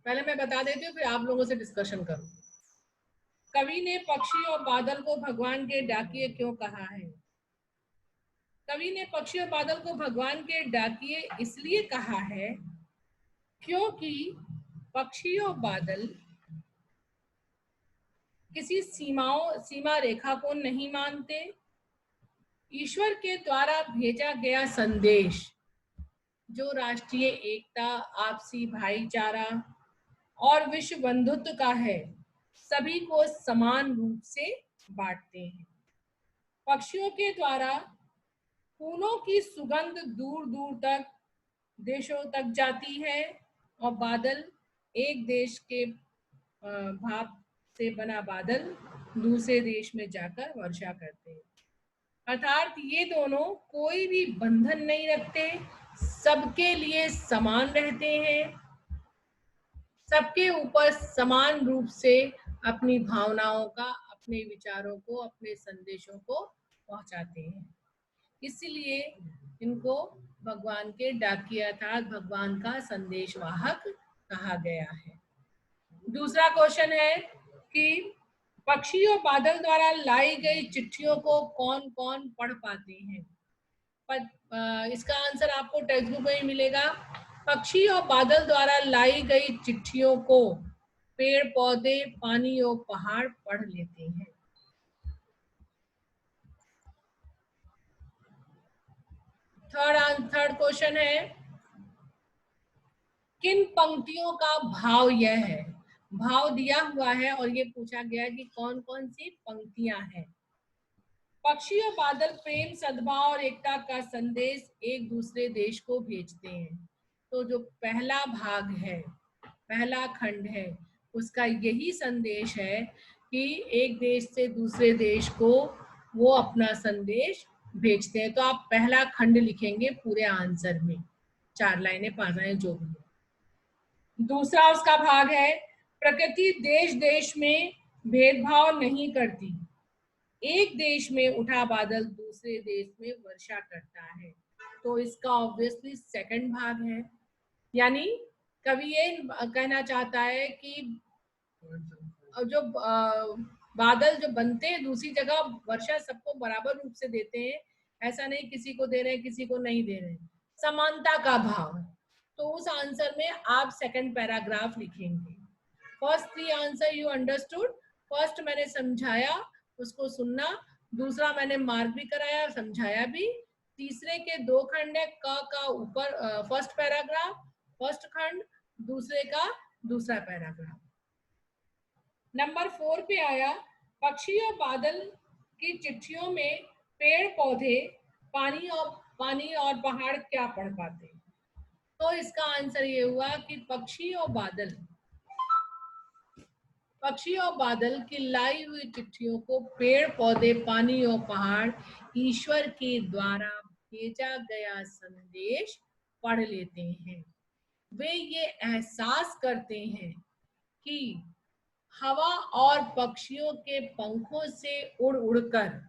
पहले मैं बता देती हूँ, फिर आप लोगों से डिस्कशन करूँ। कवि ने पक्षी और बादल को भगवान के डाकिए क्यों कहा है? कवि ने पक्षी और बादल को भगवान के डाकिए इसलिए कहा है क्योंकि पक्षी और बादल किसी सीमा रेखा को नहीं मानते। ईश्वर के द्वारा भेजा गया संदेश जो राष्ट्रीय एकता, आपसी भाईचारा और विश्व बंधुत्व का है, सभी को समान रूप से बांटते हैं। पक्षियों के द्वारा फूलों की सुगंध दूर दूर तक, देशों तक जाती है और बादल, एक देश के भाप से बना बादल दूसरे देश में जाकर वर्षा करते हैं। अर्थात ये दोनों कोई भी बंधन नहीं रखते, सबके लिए समान रहते हैं, सबके ऊपर समान रूप से अपनी भावनाओं का, अपने विचारों को, अपने संदेशों को पहुंचाते हैं। इसलिए इनको भगवान के डाकिया अर्थात भगवान का संदेशवाहक कहा गया है। दूसरा क्वेश्चन है कि पक्षी और बादल द्वारा लाई गई चिट्ठियों को कौन कौन पढ़ पाते हैं? इसका आंसर आपको टेक्स्ट बुक में मिलेगा। पक्षी और बादल द्वारा लाई गई चिट्ठियों को पेड़ पौधे, पानी और पहाड़ पढ़ लेते हैं। थर्ड क्वेश्चन है, किन पंक्तियों का भाव यह है? भाव दिया हुआ है और ये पूछा गया कि कौन कौन सी पंक्तियां हैं। पक्षी और बादल प्रेम, सद्भाव और एकता का संदेश एक दूसरे देश को भेजते हैं। तो जो पहला भाग है, पहला खंड है, उसका यही संदेश है कि एक देश से दूसरे देश को वो अपना संदेश भेजते हैं। तो आप पहला खंड लिखेंगे पूरे आंसर में, 4 लाइनें 5 लाइनें जो भी है। दूसरा उसका भाग है, प्रकृति देश देश में भेदभाव नहीं करती, एक देश में उठा बादल दूसरे देश में वर्षा करता है। तो इसका ऑब्वियसली सेकंड भाग है। यानी कवि ये कहना चाहता है कि जो बादल जो बनते हैं दूसरी जगह, वर्षा सबको बराबर रूप से देते हैं, ऐसा नहीं किसी को दे रहे हैं किसी को नहीं दे रहे हैं, समानता का भाव। तो उस आंसर में आप सेकंड पैराग्राफ लिखेंगे। First 3 answer you understood. First मैंने समझाया, उसको सुनना। दूसरा मैंने मार्क भी कराया, समझाया भी। तीसरे के 2 खंड है, का ऊपर फर्स्ट पैराग्राफ, फर्स्ट खंड, दूसरे का दूसरा पैराग्राफ। नंबर 4 पे आया, पक्षी और बादल की चिट्ठियों में पेड़ पौधे, पानी और पहाड़ क्या पढ़ पाते हैं? तो इसका आंसर ये हुआ कि पक्षी और बादल की लाई हुई चिट्ठियों को पेड़ पौधे, पानी और पहाड़ ईश्वर के द्वारा भेजा गया संदेश पढ़ लेते हैं। वे ये एहसास करते हैं कि हवा और पक्षियों के पंखों से उड़ उड़कर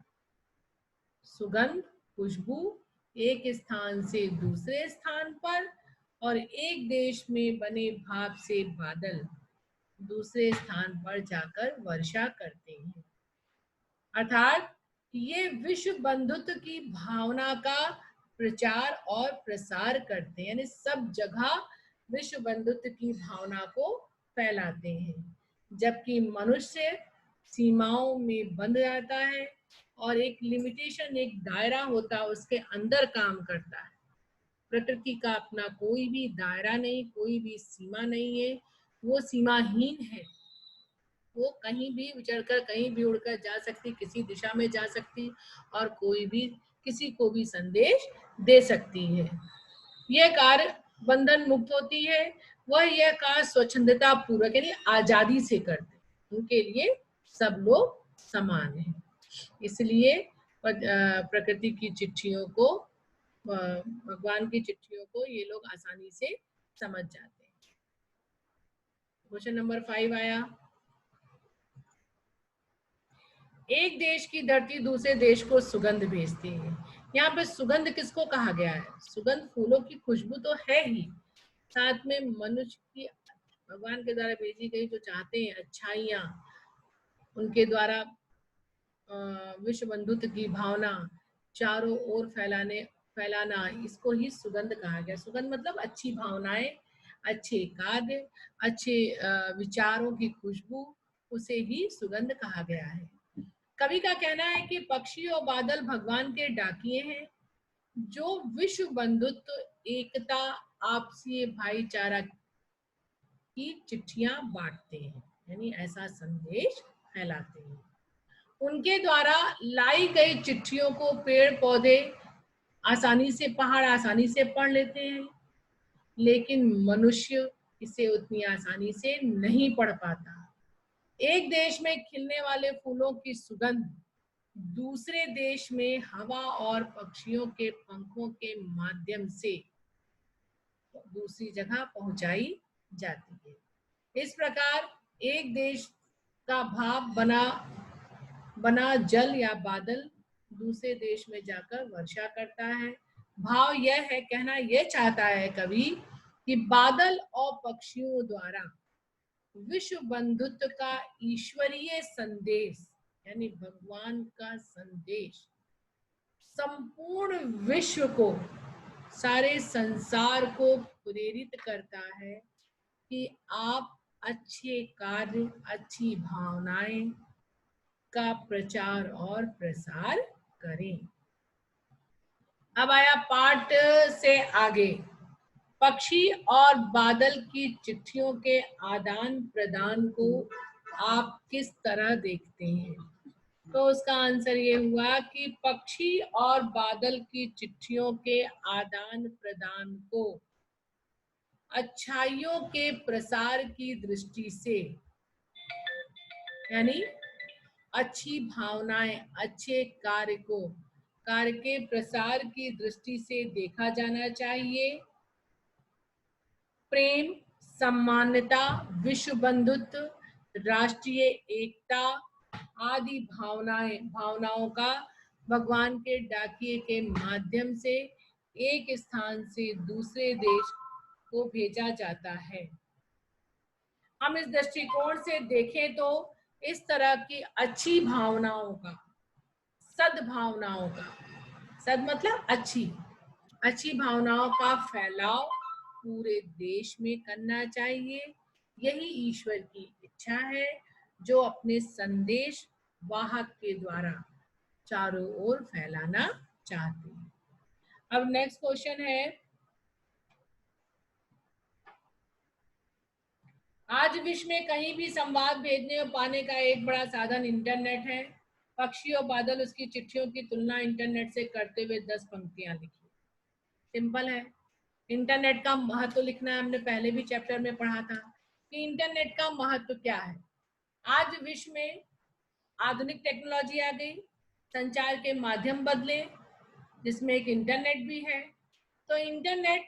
सुगंध, खुशबू एक स्थान से दूसरे स्थान पर और एक देश में बने भाप से बादल दूसरे स्थान पर जाकर वर्षा करते हैं। अर्थात ये विश्व बंधुत्व की भावना का प्रचार और प्रसार करते हैं, यानी सब जगह विश्व बंधुत्व की भावना को फैलाते हैं। जबकि मनुष्य सीमाओं में बंध जाता है और एक लिमिटेशन, एक दायरा होता है, उसके अंदर काम करता है। प्रकृति का अपना कोई भी दायरा नहीं, कोई भी सीमा नहीं है, वो सीमाहीन है। वो कहीं भी विचरकर, कहीं भी उड़कर जा सकती, किसी दिशा में जा सकती और कोई भी किसी को भी संदेश दे सकती है। यह कार्य बंधन मुक्त होती है, वह यह कार्य स्वच्छंदता पूर्वक यानी आजादी से करते हैं। उनके लिए सब लोग समान हैं। इसलिए प्रकृति की चिट्ठियों को, भगवान की चिट्ठियों को ये लोग आसानी से समझ जाते हैं। क्वेश्चन नंबर 5 आया, एक देश की धरती दूसरे देश को सुगंध भेजती है। यहाँ पे सुगंध किसको कहा गया है? सुगंध फूलों की खुशबू तो है ही, साथ में मनुष्य की भगवान के द्वारा भेजी गई जो चाहते हैं अच्छाइयाँ, उनके द्वारा विश्व बंधुत्व की भावना चारों ओर फैलाना, इसको ही सुगंध कहा गया। सुगंध मतलब अच्छी भावनाएं, अच्छे कार्य, अच्छे विचारों की खुशबू, उसे ही सुगंध कहा गया है। कवि का कहना है कि पक्षी और बादल भगवान के डाकिए हैं जो विश्व बंधुत्व, एकता, आपसी भाईचारा की चिट्ठियां बांटते हैं, यानी ऐसा संदेश फैलाते हैं। उनके द्वारा लाई गई चिट्ठियों को पेड़ पौधे आसानी से, पहाड़ आसानी से पढ़ लेते हैं, लेकिन मनुष्य इसे उतनी आसानी से नहीं पढ़ पाता। एक देश में खिलने वाले फूलों की सुगंध दूसरे देश में हवा और पक्षियों के पंखों के माध्यम से दूसरी जगह पहुंचाई जाती है। इस प्रकार एक देश का भाव बना जल या बादल दूसरे देश में जाकर वर्षा करता है। भाव यह है, कहना यह चाहता है कवि कि बादल और पक्षियों द्वारा विश्व बंधुत्व का ईश्वरीय संदेश, यानी भगवान का संदेश संपूर्ण विश्व को, सारे संसार को प्रेरित करता है कि आप अच्छे कार्य, अच्छी भावनाएं का प्रचार और प्रसार करें। अब आया पाठ से आगे, पक्षी और बादल की चिट्ठियों के आदान प्रदान को आप किस तरह देखते हैं? तो उसका आंसर ये हुआ कि पक्षी और बादल की चिट्ठियों के आदान प्रदान को अच्छाइयों के प्रसार की दृष्टि से, यानी अच्छी भावनाएं, अच्छे कार्य के प्रसार की दृष्टि से देखा जाना चाहिए। प्रेम, सम्मानता, विश्व बंधुत्व, राष्ट्रीय एकता आदि भावनाओं का भगवान के डाकिए के माध्यम से एक स्थान से दूसरे देश को भेजा जाता है। हम इस दृष्टिकोण से देखें तो इस तरह की अच्छी भावनाओं का, सद्भावनाओं का, सद मतलब अच्छी भावनाओं का फैलाव पूरे देश में करना चाहिए। यही ईश्वर की इच्छा है जो अपने संदेश वाहक के द्वारा चारों ओर फैलाना चाहते हैं। अब नेक्स्ट क्वेश्चन है, आज विश्व में कहीं भी संवाद भेजने और पाने का एक बड़ा साधन इंटरनेट है। पक्षी और बादल उसकी चिट्ठियों की तुलना इंटरनेट से करते हुए 10 पंक्तियां लिखी। सिंपल है। इंटरनेट का महत्व लिखना है, हमने पहले भी चैप्टर में पढ़ा था कि इंटरनेट का महत्व क्या है। आज विश्व में आधुनिक टेक्नोलॉजी आ गई, संचार के माध्यम बदले, जिसमें एक इंटरनेट भी है। तो इंटरनेट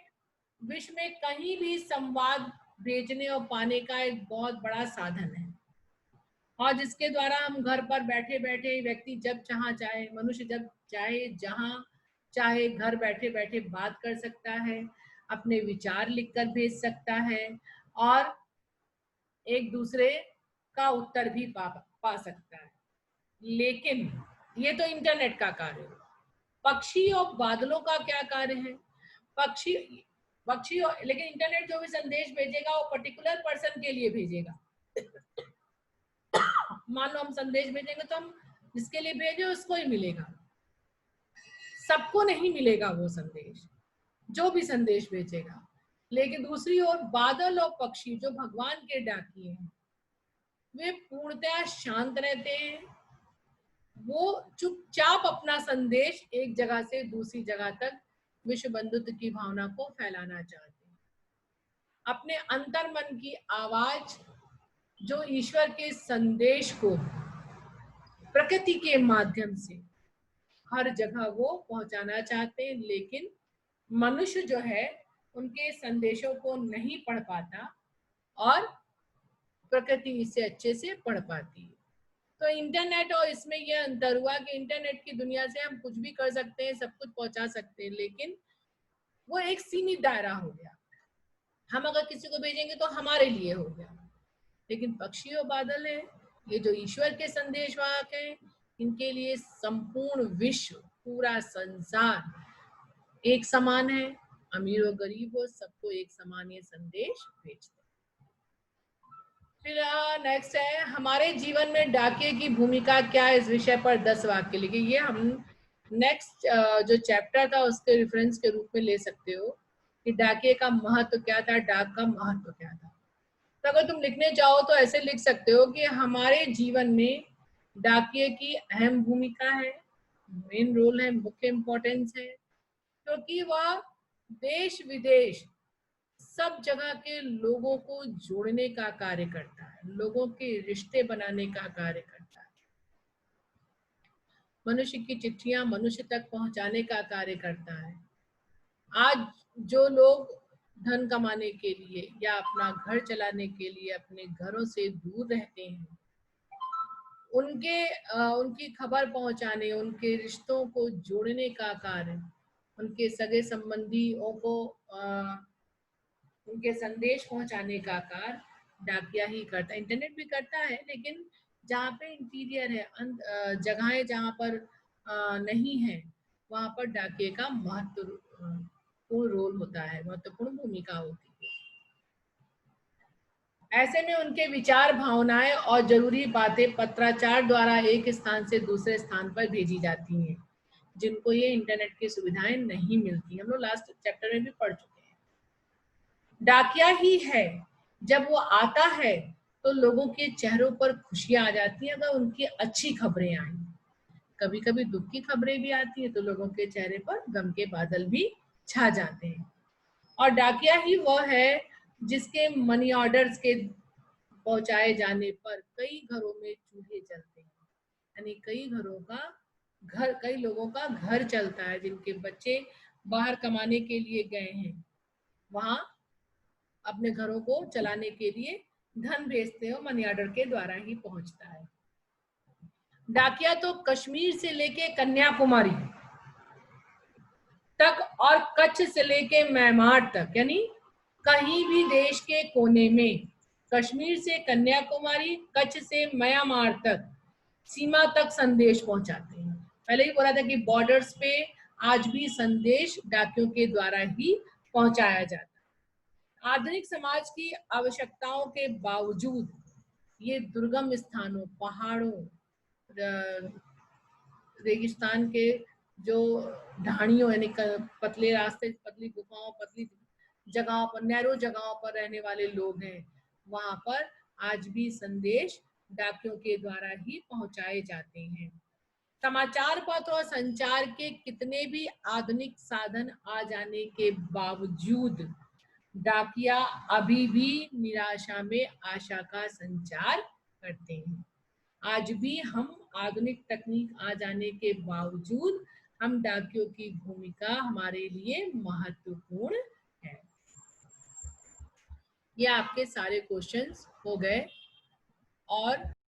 विश्व में कहीं भी संवाद भेजने और पाने का एक बहुत बड़ा साधन है, और जिसके द्वारा हम घर पर बैठे बैठे व्यक्ति जब चाहे, मनुष्य जब चाहे, जहां चाहे घर बैठे बैठे बात कर सकता है, अपने विचार लिखकर भेज सकता है और एक दूसरे का उत्तर भी पा सकता है। लेकिन ये तो इंटरनेट का कार्य है। पक्षी और बादलों का क्या कार्य है? पक्षी लेकिन इंटरनेट जो भी संदेश भेजेगा वो पर्टिकुलर पर्सन के लिए भेजेगा। मान लो हम संदेश भेजेंगे तो हम जिसके लिए भेजे उसको ही मिलेगा, सबको नहीं मिलेगा वो संदेश, जो भी संदेश भेजेगा। लेकिन दूसरी ओर बादल और पक्षी जो भगवान के डाकिए हैं, वे पूर्णतया शांत रहते हैं। वो चुपचाप अपना संदेश एक जगह से दूसरी जगह तक विश्व बंधुत्व की भावना को फैलाना चाहते हैं। अपने अंतर मन की आवाज, जो ईश्वर के संदेश को प्रकृति के माध्यम से हर जगह वो पहुंचाना चाहते हैं, लेकिन मनुष्य जो है उनके संदेशों को नहीं पढ़ पाता और प्रकृति इसे अच्छे से पढ़ पाती है। तो इंटरनेट और इसमें यह अंतर हुआ कि इंटरनेट की दुनिया से हम कुछ भी कर सकते हैं, सब कुछ पहुंचा सकते हैं, लेकिन वो एक सीमित दायरा हो गया। हम अगर किसी को भेजेंगे तो हमारे लिए हो गया, लेकिन पक्षी और बादल है, ये जो ईश्वर के संदेशवाहक हैं, इनके लिए संपूर्ण विश्व, पूरा संसार एक समान है। अमीर और गरीब हो, सबको एक समान ये संदेश भेजते हैं। फिर नेक्स्ट है, हमारे जीवन में डाकिये की भूमिका क्या है, इस विषय पर 10 वाक्य लिखिए। ये हम नेक्स्ट जो चैप्टर था उसके रेफरेंस के रूप में ले सकते हो कि डाकिये का महत्व क्या था, डाक का महत्व क्या था। तो अगर तुम लिखने चाहो तो ऐसे लिख सकते हो कि हमारे जीवन में डाकिये की अहम भूमिका है, मेन रोल है, मुख्य इम्पोर्टेंस है, क्योंकि वह देश विदेश सब जगह के लोगों को जोड़ने का कार्य करता है, लोगों के रिश्ते बनाने का कार्य करता है, मनुष्य की चिट्ठियां मनुष्य तक पहुंचाने का कार्य करता है। आज जो लोग धन कमाने के लिए या अपना घर चलाने के लिए अपने घरों से दूर रहते हैं, उनकी खबर पहुंचाने, उनके रिश्तों को जोड़ने का कार्य, उनके सगे संबंधियों को उनके संदेश पहुंचाने का कार्य डाकिया ही करता है। इंटरनेट भी करता है, लेकिन जहाँ पे इंटीरियर है, जगहें जहाँ पर नहीं है, वहां पर डाकिये का महत्वपूर्ण रोल होता है, महत्वपूर्ण भूमिका होती है। ऐसे में उनके विचार, भावनाएं और जरूरी बातें पत्राचार द्वारा एक स्थान से दूसरे स्थान पर भेजी जाती हैं, जिनको ये इंटरनेट की सुविधाएं नहीं मिलती। हम लोग लास्ट चैप्टर में भी पढ़ चुके हैं। डाकिया ही है, जब वो आता है तो लोगों के चेहरों पर खुशियां आ जाती हैं अगर उनकी अच्छी खबरें आई। कभी कभी दुख की खबरें भी आती है तो लोगों के चेहरे पर गम के बादल भी छा जाते हैं। और डाकिया ही वह है जिसके मनी ऑर्डर्स के पहुंचाए जाने पर कई घरों में चूल्हे जलते हैं, यानी कई लोगों का घर चलता है, जिनके बच्चे बाहर कमाने के लिए गए हैं, वहां अपने घरों को चलाने के लिए धन भेजते हो, मनी ऑर्डर के द्वारा ही पहुंचता है। डाकिया तो कश्मीर से लेके कन्याकुमारी तक और कच्छ से लेके म्यांमार तक, यानी कहीं भी देश के कोने में, कश्मीर से कन्याकुमारी, कच्छ से म्यांमार तक सीमा तक संदेश पहुंचाते हैं। पहले ही बोला था कि बॉर्डर्स पे आज भी संदेश डाकियों के द्वारा ही पहुंचाया जाता है। आधुनिक समाज की आवश्यकताओं के बावजूद ये दुर्गम स्थानों, पहाड़ों, रेगिस्तान के जो ढाणियों, यानी पतले रास्ते, पतली गुफाओं, पतली जगहों पर, नैरो जगहों पर रहने वाले लोग हैं, वहां पर आज भी संदेश डाकियों के द्वारा ही पहुंचाए जाते हैं। समाचार पत्र और संचार के कितने भी आधुनिक साधन आ जाने के बावजूद डाकिया अभी भी निराशा में आशा का संचार करते हैं। आज भी हम आधुनिक तकनीक आ जाने के बावजूद हम डाकियों की भूमिका हमारे लिए महत्वपूर्ण है। ये आपके सारे क्वेश्चंस हो गए। और